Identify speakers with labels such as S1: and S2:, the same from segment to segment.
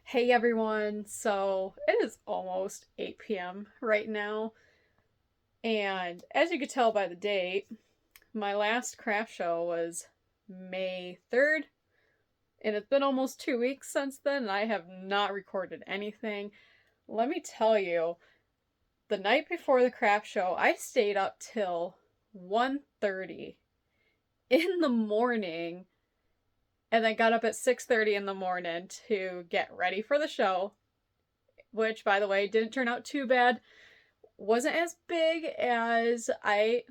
S1: Hey everyone, so it is almost 8 p.m. right now, and as you could tell by the date, my last craft show was May 3rd, and it's been almost 2 weeks since then, and I have not recorded anything. Let me tell you, the night before the craft show, I stayed up till 1:30 in the morning, and then got up at 6:30 in the morning to get ready for the show, which, by the way, didn't turn out too bad. Wasn't as big as I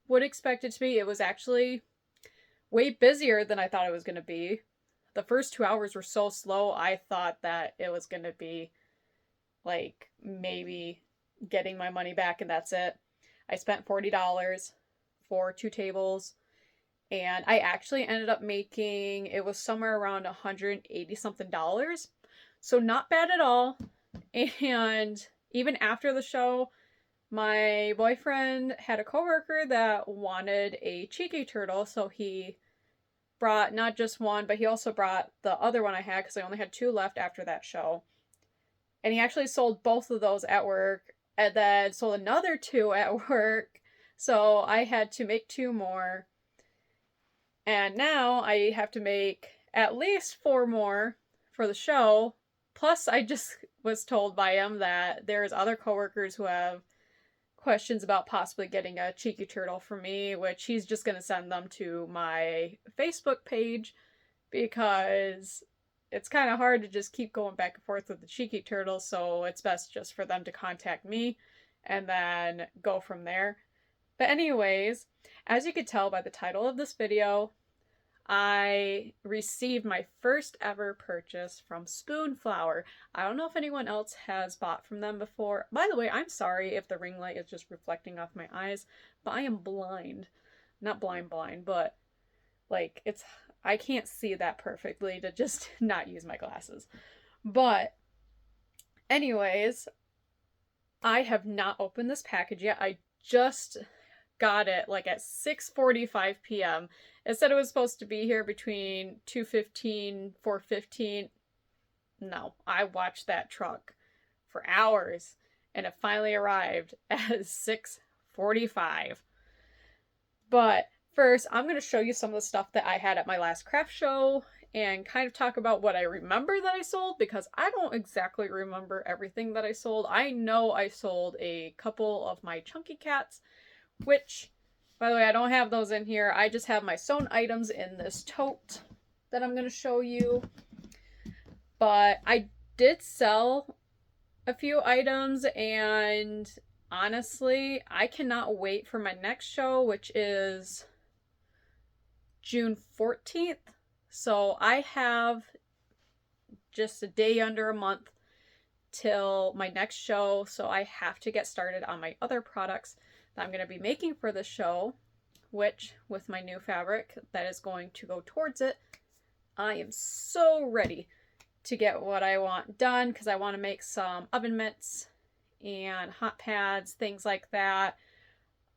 S1: would expect it to be. It was actually way busier than I thought it was going to be. The first 2 hours were so slow, I thought that it was going to be like maybe getting my money back and that's it. I spent $40 for 2 tables, and I actually ended up making it was somewhere around 180 something dollars. So not bad at all. And even after the show, my boyfriend had a coworker that wanted a cheeky turtle, so he brought not just one, but he also brought the other one I had because I only had two left after that show. And he actually sold both of those at work and then sold another two at work. So I had to make two more. And now I have to make at least four more for the show. Plus, I just was told by him that there's other coworkers who have questions about possibly getting a cheeky turtle for me, which he's just going to send them to my Facebook page because it's kind of hard to just keep going back and forth with the cheeky turtle, so it's best just for them to contact me and then go from there. But anyways, as you could tell by the title of this video, I received my first ever purchase from Spoonflower. I don't know if anyone else has bought from them before. By the way, I'm sorry if the ring light is just reflecting off my eyes, but I am blind. Not blind, but like I can't see that perfectly to just not use my glasses. But anyways, I have not opened this package yet. I just got it like at 6:45 p.m. It said it was supposed to be here between 2:15, 4:15. No, I watched that truck for hours and it finally arrived at 6:45. But first, I'm going to show you some of the stuff that I had at my last craft show and kind of talk about what I remember that I sold because I don't exactly remember everything that I sold. I know I sold a couple of my chunky cats, which, by the way, I don't have those in here. I just have my sewn items in this tote that I'm going to show you. But I did sell a few items, and honestly, I cannot wait for my next show, which is June 14th. So I have just a day under a month till my next show, so I have to get started on my other products that I'm going to be making for the show, which with my new fabric that is going to go towards it, I am so ready to get what I want done because I want to make some oven mitts and hot pads, things like that.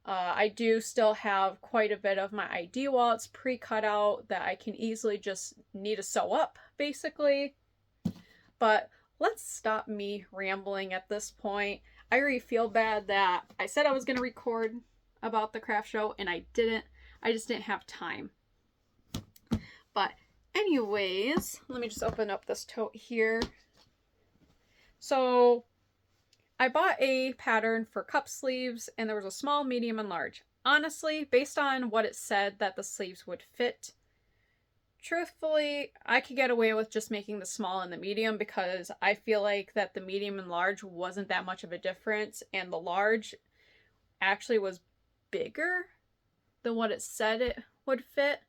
S1: I do still have quite a bit of my ID wallets pre-cut out that I can easily just need to sew up, basically. But let's stop me rambling at this point. I already feel bad that I said I was going to record about the craft show and I didn't. I just didn't have time. But anyways, let me just open up this tote here. So I bought a pattern for cup sleeves and there was a small, medium, and large. Honestly, based on what it said that the sleeves would fit, truthfully, I could get away with just making the small and the medium because I feel like that the medium and large wasn't that much of a difference, and the large actually was bigger than what it said it would fit.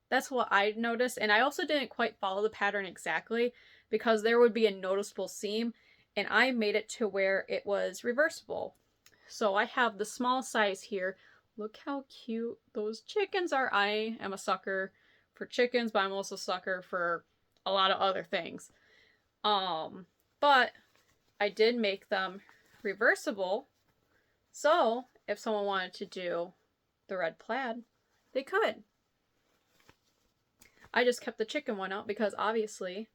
S1: That's what I noticed, and I also didn't quite follow the pattern exactly because there would be a noticeable seam, and I made it to where it was reversible. So I have the small size here. Look how cute those chickens are. I am a sucker for chickens, but I'm also a sucker for a lot of other things. But I did make them reversible, so if someone wanted to do the red plaid, they could. I just kept the chicken one out because obviously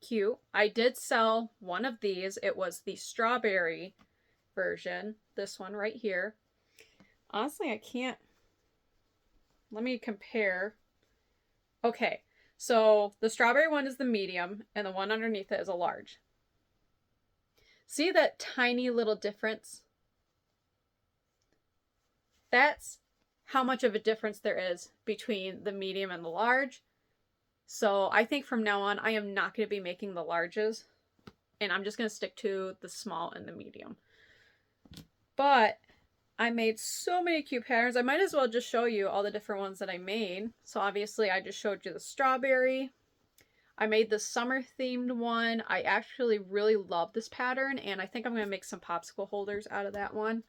S1: cute. I did sell one of these. It was the strawberry version. This one right here. Honestly, I can't. Let me compare. Okay, so the strawberry one is the medium, and the one underneath it is a large. See that tiny little difference? That's how much of a difference there is between the medium and the large. So I think from now on, I am not going to be making the larges, and I'm just going to stick to the small and the medium. But I made so many cute patterns. I might as well just show you all the different ones that I made. So obviously I just showed you the strawberry. I made the summer themed one. I actually really love this pattern, and I think I'm going to make some popsicle holders out of that one.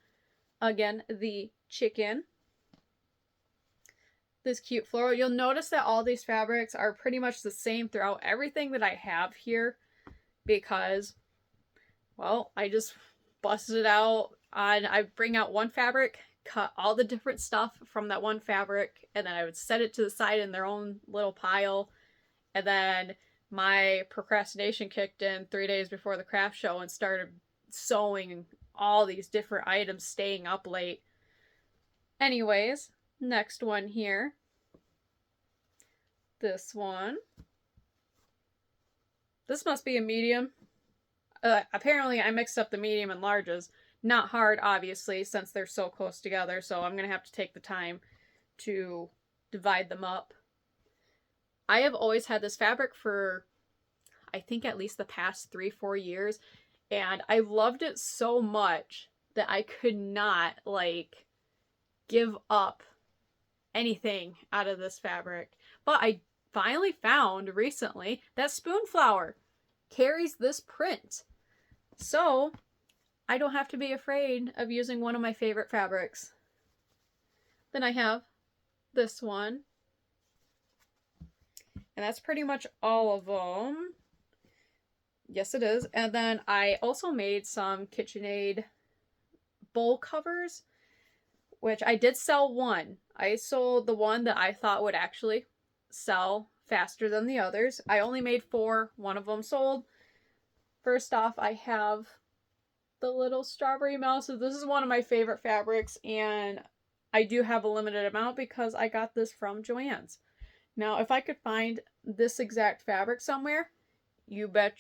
S1: Again, the chicken. This cute floral. You'll notice that all these fabrics are pretty much the same throughout everything that I have here because, well, I just busted it out and I bring out one fabric, cut all the different stuff from that one fabric, and then I would set it to the side in their own little pile. And then my procrastination kicked in 3 days before the craft show and started sewing all these different items, staying up late. Anyways, next one here. This one. This must be a medium. Apparently I mixed up the medium and larges. Not hard, obviously, since they're so close together, so I'm going to have to take the time to divide them up. I have always had this fabric for, I think, at least the past 3-4 years, and I loved it so much that I could not, like, give up anything out of this fabric. But I finally found recently that Spoonflower carries this print. So I don't have to be afraid of using one of my favorite fabrics. Then I have this one. And that's pretty much all of them. Yes, it is. And then I also made some KitchenAid bowl covers, which I did sell one. I sold the one that I thought would actually sell faster than the others. I only made 4. One of them sold. First off, I have the little strawberry mouse. So this is one of my favorite fabrics, and I do have a limited amount because I got this from Joann's. Now, if I could find this exact fabric somewhere, you bet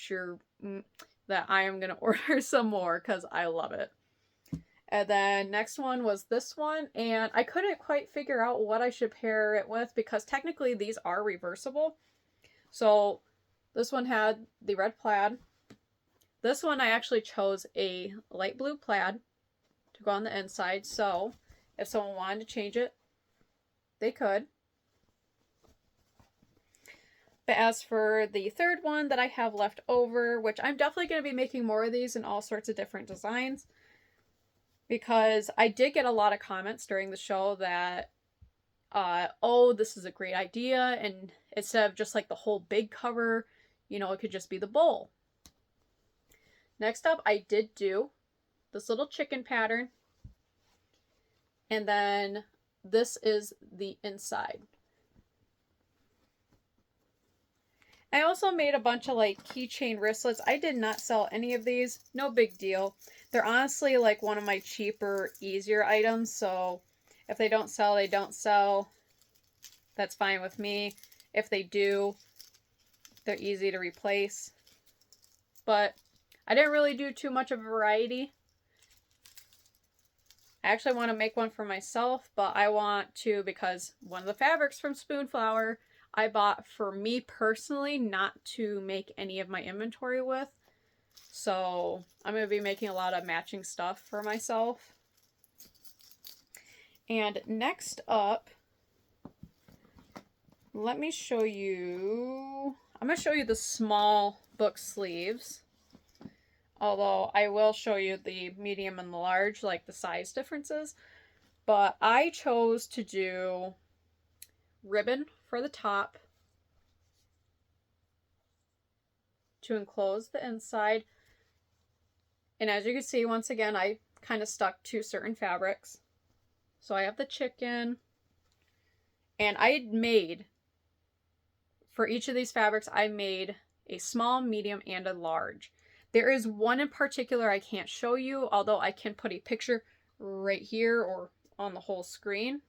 S1: that I am going to order some more because I love it. And then next one was this one, and I couldn't quite figure out what I should pair it with because technically these are reversible. So this one had the red plaid. This one I actually chose a light blue plaid to go on the inside, so if someone wanted to change it, they could. But as for the third one that I have left over, which I'm definitely going to be making more of these in all sorts of different designs, because I did get a lot of comments during the show that, oh, this is a great idea, and instead of just like the whole big cover, you know, it could just be the bowl. Next up, I did do this little chicken pattern, and then this is the inside. I also made a bunch of like keychain wristlets. I did not sell any of these. No big deal. They're honestly like one of my cheaper, easier items. So if they don't sell, they don't sell. That's fine with me. If they do, they're easy to replace. But I didn't really do too much of a variety. I actually want to make one for myself, but I want to, because one of the fabrics from Spoonflower I bought for me personally, not to make any of my inventory with. So I'm going to be making a lot of matching stuff for myself. And next up, let me show you, I'm going to show you the small book sleeves. Although I will show you the medium and the large, like the size differences. But I chose to do ribbon for the top to enclose the inside. And as you can see, once again, I kind of stuck to certain fabrics. So I have the chicken, and I made, for each of these fabrics, I made a small, medium, and a large. There is one in particular I can't show you, although I can put a picture right here or on the whole screen.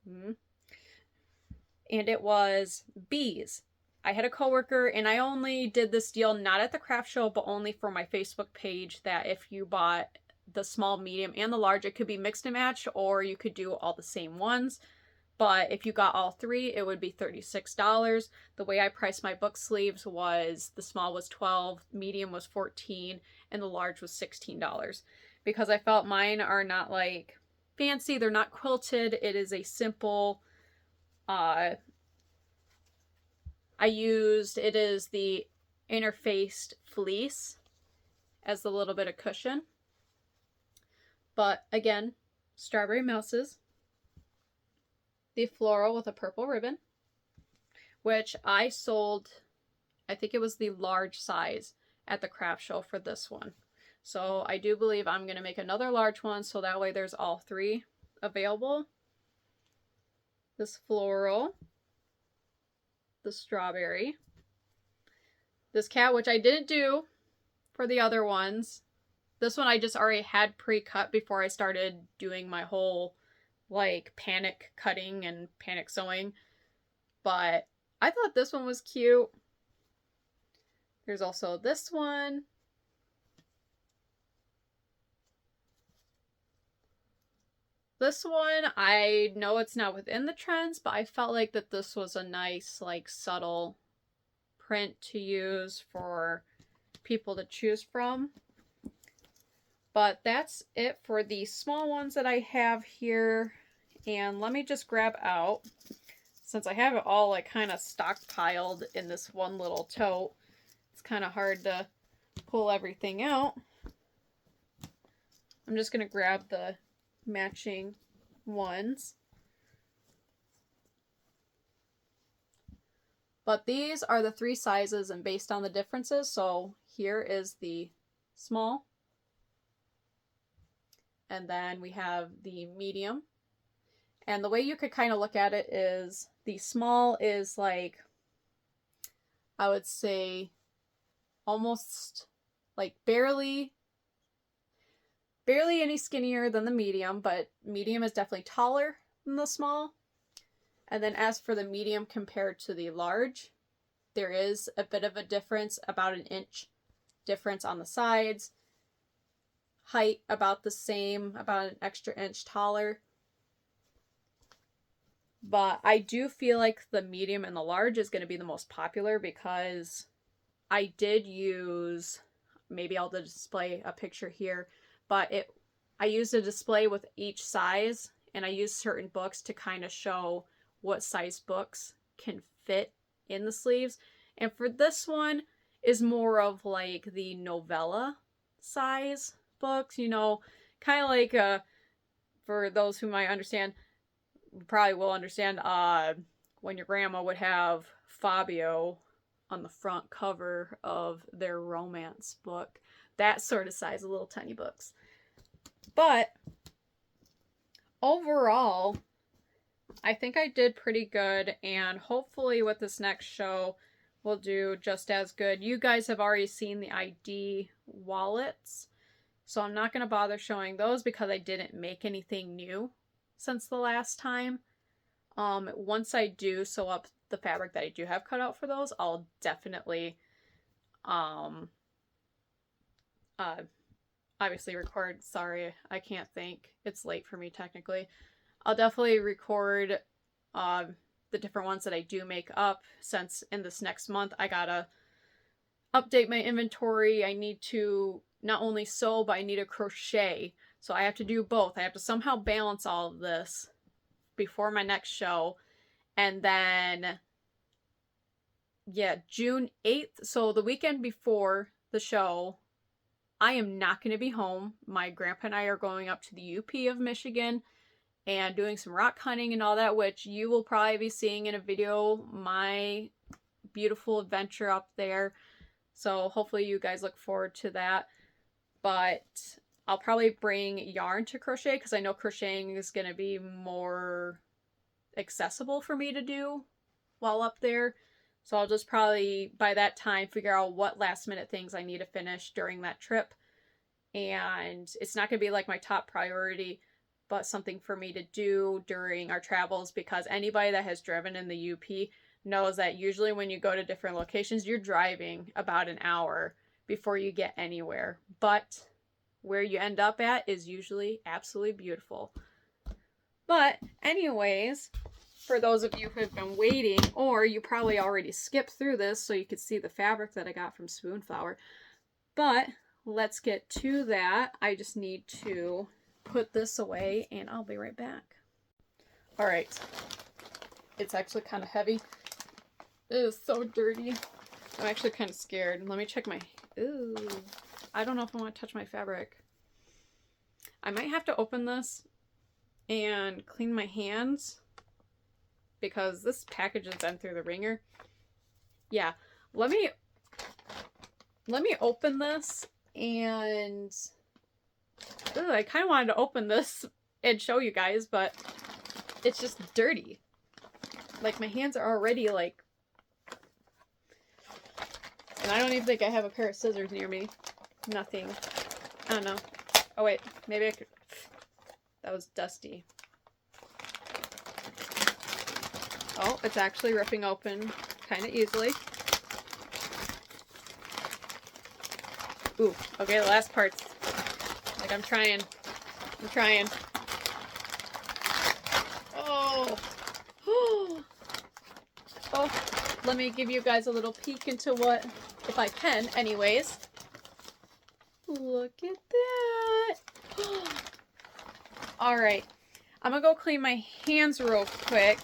S1: And it was bees. I had a coworker, and I only did this deal not at the craft show, but only for my Facebook page, that if you bought the small, medium, and the large, it could be mixed and matched, or you could do all the same ones. But if you got all three, it would be $36. The way I priced my book sleeves was the small was $12, medium was $14, and the large was $16. Because I felt mine are not like fancy, they're not quilted. It is a simple, it is the interfaced fleece as the little bit of cushion. But again, strawberry mouses. The floral with a purple ribbon, which I sold, I think it was the large size at the craft show for this one. So I do believe I'm going to make another large one, so that way there's all three available. This floral, the strawberry, this cat, which I didn't do for the other ones. This one I just already had pre-cut before I started doing my whole like panic cutting and panic sewing, but I thought this one was cute. There's also this one. This one, I know it's not within the trends, but I felt like that this was a nice, like, subtle print to use for people to choose from. But that's it for the small ones that I have here. And let me just grab out, since I have it all like kind of stockpiled in this one little tote, it's kind of hard to pull everything out. I'm just going to grab the matching ones. But these are the three sizes and based on the differences. So here is the small. And then we have the medium. And the way you could kind of look at it is the small is like, I would say almost like barely any skinnier than the medium, but medium is definitely taller than the small. And then as for the medium compared to the large, there is a bit of a difference, about an inch difference on the sides. Height about the same, about an extra inch taller. But I do feel like the medium and the large is going to be the most popular because I did use, maybe I'll display a picture here, but I used a display with each size, and I used certain books to kind of show what size books can fit in the sleeves. And for this one is more of like the novella size books, you know, kind of like for those who might understand, probably will understand, when your grandma would have Fabio on the front cover of their romance book. That sort of size, little tiny books. But overall, I think I did pretty good, and hopefully with this next show, we'll do just as good. You guys have already seen the ID wallets, so I'm not going to bother showing those because I didn't make anything new since the last time. Once I do sew up the fabric that I do have cut out for those, I'll definitely obviously record. Sorry, I can't think. It's late for me technically. I'll definitely record the different ones that I do make up, since in this next month I gotta update my inventory. I need to not only sew, but I need to crochet. So I have to do both. I have to somehow balance all of this before my next show. And then, yeah, June 8th, so the weekend before the show, I am not going to be home. My grandpa and I are going up to the UP of Michigan and doing some rock hunting and all that, which you will probably be seeing in a video, my beautiful adventure up there. So hopefully you guys look forward to that. But I'll probably bring yarn to crochet because I know crocheting is going to be more accessible for me to do while up there. So I'll just probably, by that time, figure out what last minute things I need to finish during that trip. And it's not going to be like my top priority, but something for me to do during our travels, because anybody that has driven in the UP knows that usually when you go to different locations, you're driving about an hour before you get anywhere. But where you end up at is usually absolutely beautiful. But anyways, for those of you who have been waiting, or you probably already skipped through this so you could see the fabric that I got from Spoonflower. But let's get to that. I just need to put this away and I'll be right back. All right. It's actually kind of heavy. It is so dirty. I'm actually kind of scared. Let me check my... Ooh. I don't know if I want to touch my fabric. I might have to open this and clean my hands, because this package has been through the ringer. Yeah, let me open this, and I kind of wanted to open this and show you guys, but it's just dirty. Like, my hands are already like, and I don't even think I have a pair of scissors near me. Nothing. I don't know. Oh wait, maybe I could. That was dusty. Oh, it's actually ripping open kind of easily. Ooh, okay, the last part's, like, I'm trying. Oh. Oh, let me give you guys a little peek into what, if I can, anyways. Look at that. Alright, I'm gonna go clean my hands real quick,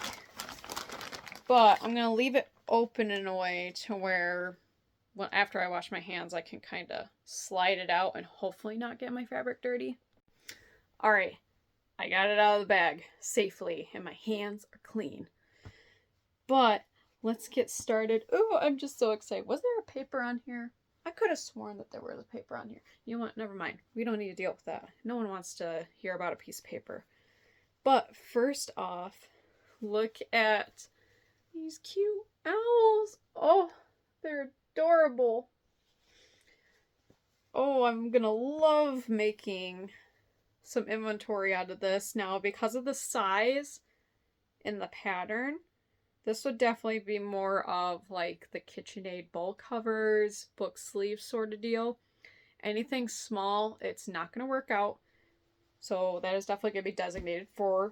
S1: but I'm gonna leave it open in a way to where, well, after I wash my hands, I can kind of slide it out and hopefully not get my fabric dirty. Alright, I got it out of the bag safely and my hands are clean. But let's get started. Oh, I'm just so excited. Was there a paper on here? I could have sworn that there was a paper on here. You know what? Never mind. We don't need to deal with that. No one wants to hear about a piece of paper. But first off, look at these cute owls. Oh, they're adorable. Oh, I'm gonna love making some inventory out of this. Now, because of the size and the pattern, this would definitely be more of like the KitchenAid bowl covers, book sleeves sort of deal. Anything small, it's not going to work out. So that is definitely going to be designated for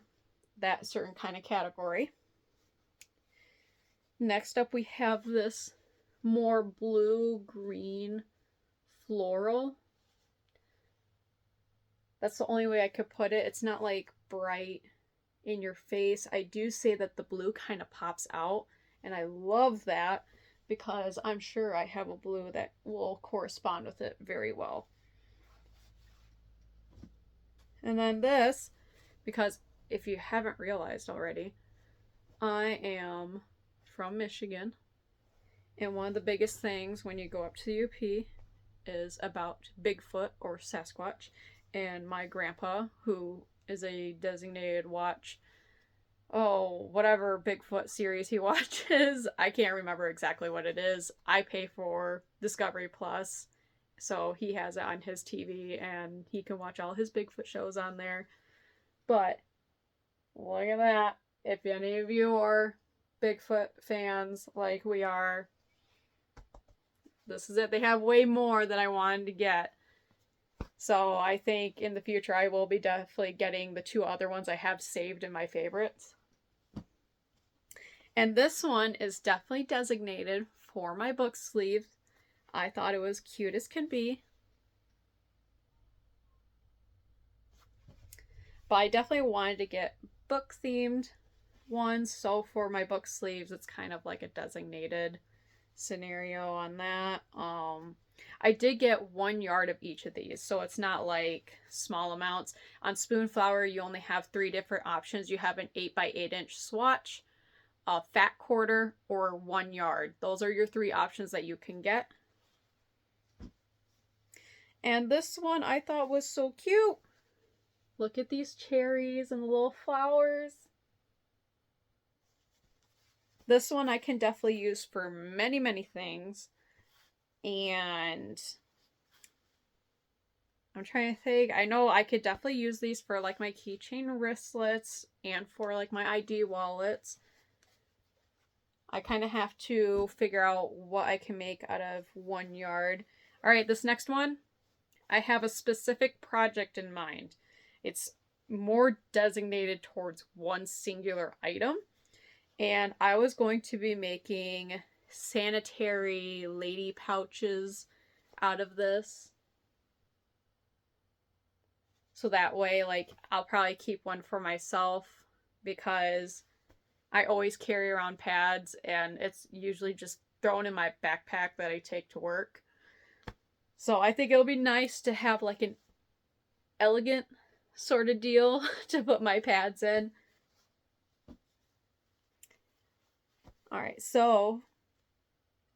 S1: that certain kind of category. Next up, we have this more blue-green floral. That's the only way I could put it. It's not like bright in your face. I do say that the blue kind of pops out, and I love that because I'm sure I have a blue that will correspond with it very well. And then this, because if you haven't realized already, I am from Michigan, and one of the biggest things when you go up to the UP is about Bigfoot or Sasquatch. And my grandpa, who is a designated watch, whatever Bigfoot series he watches, I can't remember exactly what it is. I pay for Discovery Plus, so he has it on his TV and he can watch all his Bigfoot shows on there. But look at that. If any of you are Bigfoot fans like we are, this is it. They have way more than I wanted to get. So I think in the future I will be definitely getting the two other ones I have saved in my favorites. And this one is definitely designated for my book sleeve. I thought it was cute as can be. But I definitely wanted to get book themed ones. So for my book sleeves, it's kind of like a designated scenario on that. I did get 1 yard of each of these, so it's not like small amounts. On Spoonflower, you only have 3 different options. You have an 8x8 inch swatch, a fat quarter, or 1 yard. Those are your 3 options that you can get. And this one I thought was so cute. Look at these cherries and the little flowers. This one I can definitely use for many, many things. And I'm trying to think. I know I could definitely use these for like my keychain wristlets and for like my ID wallets. I kind of have to figure out what I can make out of 1 yard. All right, this next one, I have a specific project in mind. It's more designated towards one singular item. And I was going to be making sanitary lady pouches out of this. So that way, like, I'll probably keep one for myself because I always carry around pads and it's usually just thrown in my backpack that I take to work. So I think it'll be nice to have like an elegant sort of deal to put my pads in. Alright, so,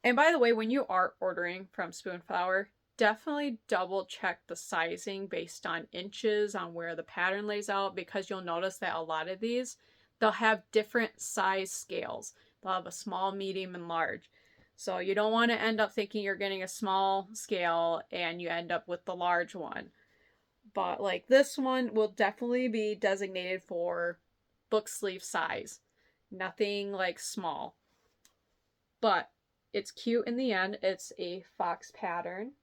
S1: and by the way, when you are ordering from Spoonflower, definitely double check the sizing based on inches on where the pattern lays out, because you'll notice that a lot of these, they'll have different size scales. They'll have a small, medium, and large. So you don't want to end up thinking you're getting a small scale and you end up with the large one. But like this one will definitely be designated for book sleeve size. Nothing like small. But it's cute in the end. It's a fox pattern.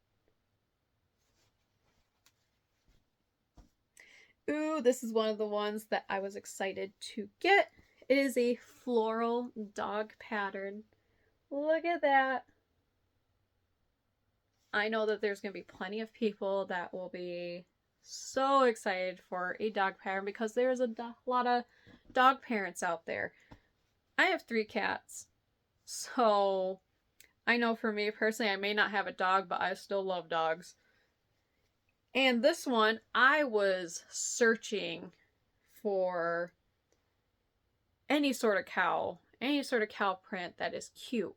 S1: Ooh, this is one of the ones that I was excited to get. It is a floral dog pattern. Look at that. I know that there's going to be plenty of people that will be so excited for a dog pattern because there's a lot of dog parents out there. I have 3 cats. So I know for me personally, I may not have a dog, but I still love dogs. And this one, I was searching for any sort of cow print that is cute.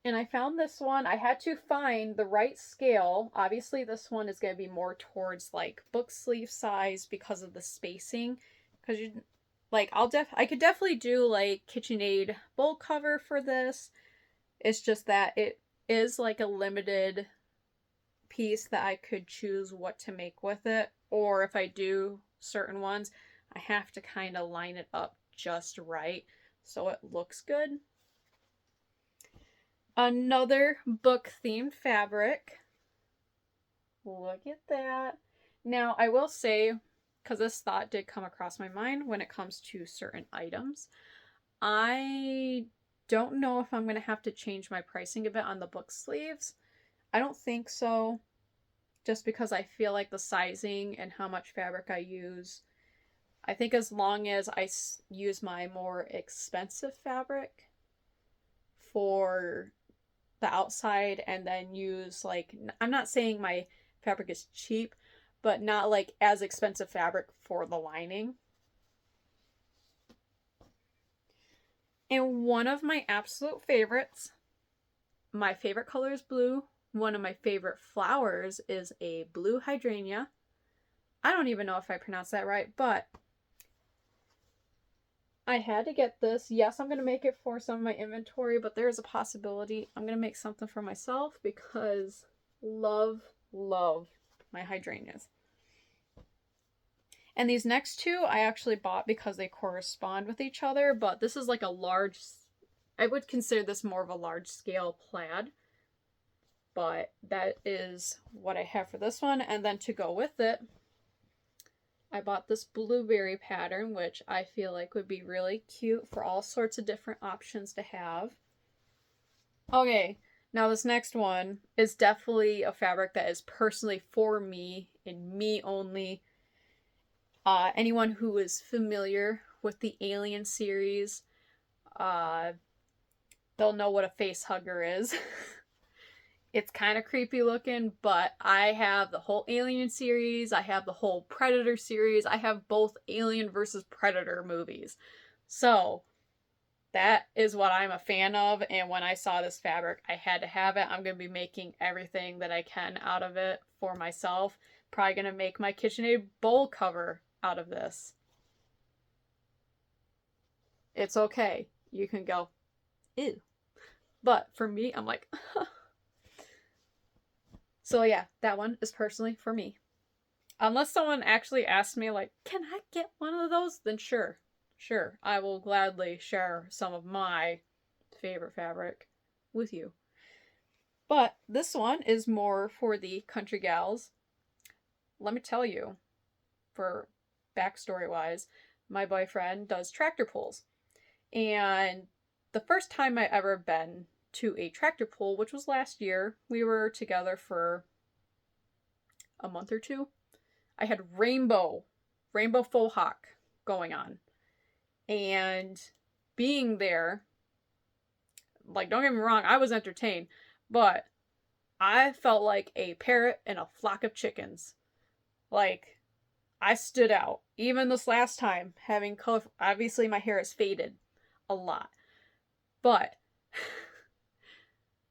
S1: And I found this one. I had to find the right scale. Obviously, this one is going to be more towards like book sleeve size because of the spacing. Because you, like, I could definitely do like KitchenAid bowl cover for this. It's just that it is like a limited piece that I could choose what to make with it. Or if I do certain ones, I have to kind of line it up just right so it looks good. Another book themed fabric. Look at that. Now, I will say, because this thought did come across my mind when it comes to certain items, I don't know if I'm going to have to change my pricing a bit on the book sleeves. I don't think so, just because I feel like the sizing and how much fabric I use, I think as long as I use my more expensive fabric for the outside and then use like, I'm not saying my fabric is cheap, but not like as expensive fabric for the lining. And one of my absolute favorites, my favorite color is blue. One of my favorite flowers is a blue hydrangea. I don't even know if I pronounced that right, but I had to get this. Yes, I'm going to make it for some of my inventory, but there's a possibility I'm going to make something for myself because love my hydrangeas. And these next 2 I actually bought because they correspond with each other, but this is like a large, I would consider this more of a large scale plaid. But that is what I have for this one. And then to go with it, I bought this blueberry pattern, which I feel like would be really cute for all sorts of different options to have. Okay, now this next one is definitely a fabric that is personally for me and me only. Anyone who is familiar with the Alien series, they'll know what a face hugger is. It's kind of creepy looking, but I have the whole Alien series. I have the whole Predator series. I have both Alien versus Predator movies. So that is what I'm a fan of. And when I saw this fabric, I had to have it. I'm going to be making everything that I can out of it for myself. Probably going to make my KitchenAid bowl cover out of this. It's okay. you can go, ew. But for me, I'm like, So yeah, that one is personally for me. Unless someone actually asks me, like, can I get one of those? Then sure. Sure, I will gladly share some of my favorite fabric with you. But this one is more for the country gals. Let me tell you, for backstory wise, my boyfriend does tractor pulls. And the first time I ever been to a tractor pull, which was last year, we were together for a month or two. I had rainbow faux hawk going on. And being there, like, don't get me wrong, I was entertained, but I felt like a parrot in a flock of chickens. Like, I stood out. Even this last time, having color, obviously my hair is faded a lot, but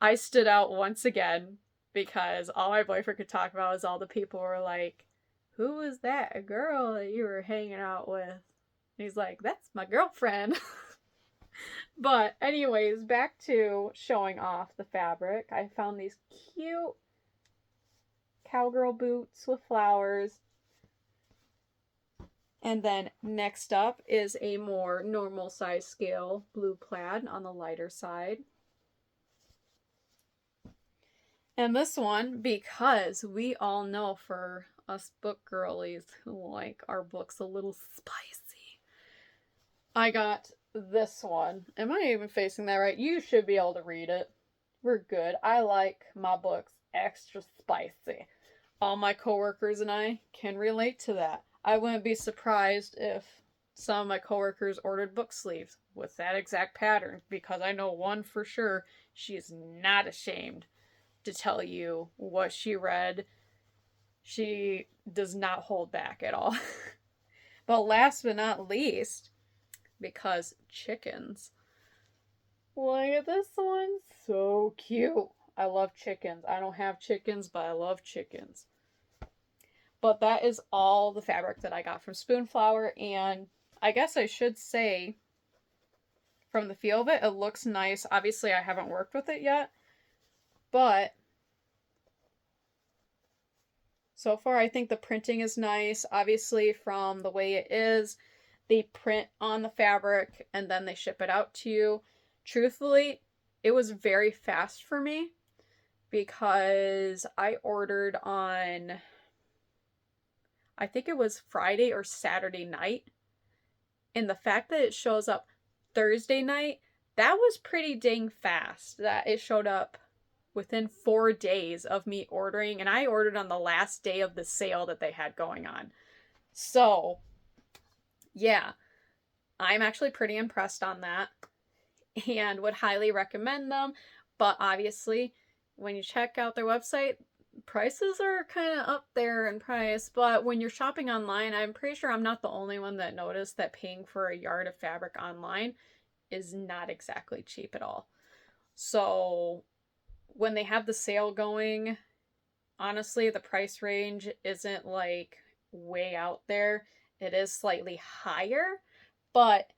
S1: I stood out once again because all my boyfriend could talk about was all the people were like, who was that girl that you were hanging out with? And he's like, that's my girlfriend. But anyways, back to showing off the fabric. I found these cute cowgirl boots with flowers. And then next up is a more normal size scale blue plaid on the lighter side. And this one, because we all know for us book girlies who like our books a little spicy, I got this one. Am I even facing that right? You should be able to read it. We're good. I like my books extra spicy. All my coworkers and I can relate to that. I wouldn't be surprised if some of my coworkers ordered book sleeves with that exact pattern, because I know one for sure, she is not ashamed to tell you what she read. She does not hold back at all. But last but not least, because chickens. Look at this one. So cute. I love chickens. I don't have chickens, but I love chickens. But that is all the fabric that I got from Spoonflower. And I guess I should say, from the feel of it, it looks nice. Obviously, I haven't worked with it yet. But so far, I think the printing is nice. Obviously, from the way it is, they print on the fabric and then they ship it out to you. Truthfully, it was very fast for me because I ordered on, I think it was Friday or Saturday night. And the fact that it shows up Thursday night, that was pretty dang fast. That it showed up within 4 days of me ordering. And I ordered on the last day of the sale that they had going on. So yeah, I'm actually pretty impressed on that and would highly recommend them. But obviously, when you check out their website, prices are kind of up there in price. But when you're shopping online, I'm pretty sure I'm not the only one that noticed that paying for a yard of fabric online is not exactly cheap at all. So when they have the sale going, honestly, the price range isn't like way out there. It is slightly higher, but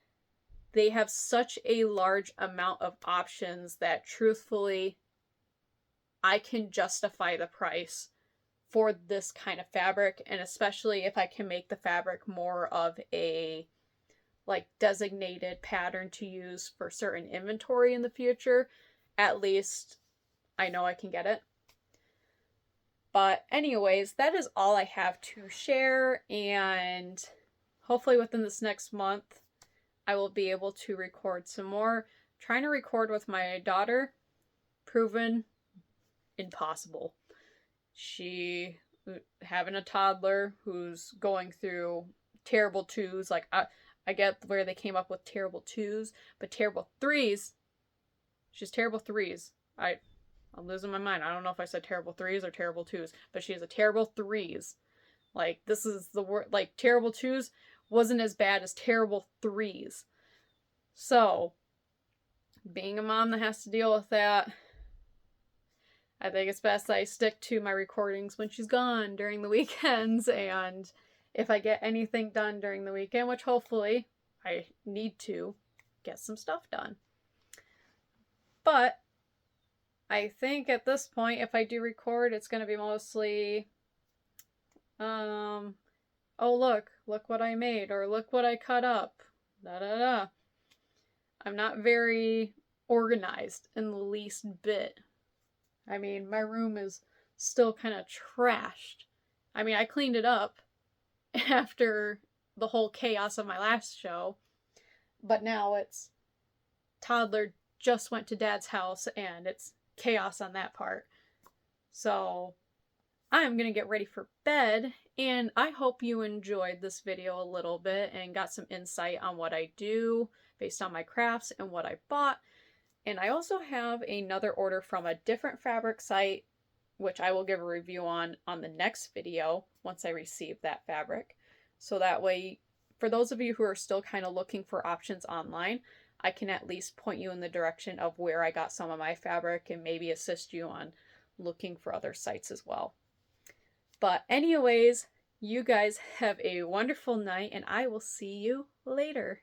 S1: they have such a large amount of options that truthfully, I can justify the price for this kind of fabric. And especially if I can make the fabric more of a like designated pattern to use for certain inventory in the future, at least I know I can get it. But anyways, that is all I have to share, and hopefully within this next month, I will be able to record some more. Trying to record with my daughter, proven impossible. She, having a toddler who's going through terrible twos, like I get where they came up with terrible twos, but terrible threes, she's terrible threes. I'm losing my mind. I don't know if I said terrible threes or terrible twos, but she has a terrible threes. Like, this is the word, like, terrible twos wasn't as bad as terrible threes. So, being a mom that has to deal with that, I think it's best I stick to my recordings when she's gone during the weekends, and if I get anything done during the weekend, which hopefully I need to, get some stuff done. But I think at this point, if I do record, it's going to be mostly, oh, look what I made, or look what I cut up, da da da. I'm not very organized in the least bit. I mean, my room is still kind of trashed. I mean, I cleaned it up after the whole chaos of my last show, but now it's toddler just went to dad's house and it's chaos on that part. So I'm gonna get ready for bed, and I hope you enjoyed this video a little bit and got some insight on what I do based on my crafts and what I bought. And I also have another order from a different fabric site, which I will give a review on the next video once I receive that fabric. So that way, for those of you who are still kind of looking for options online, I can at least point you in the direction of where I got some of my fabric and maybe assist you on looking for other sites as well. But anyways, you guys have a wonderful night, and I will see you later.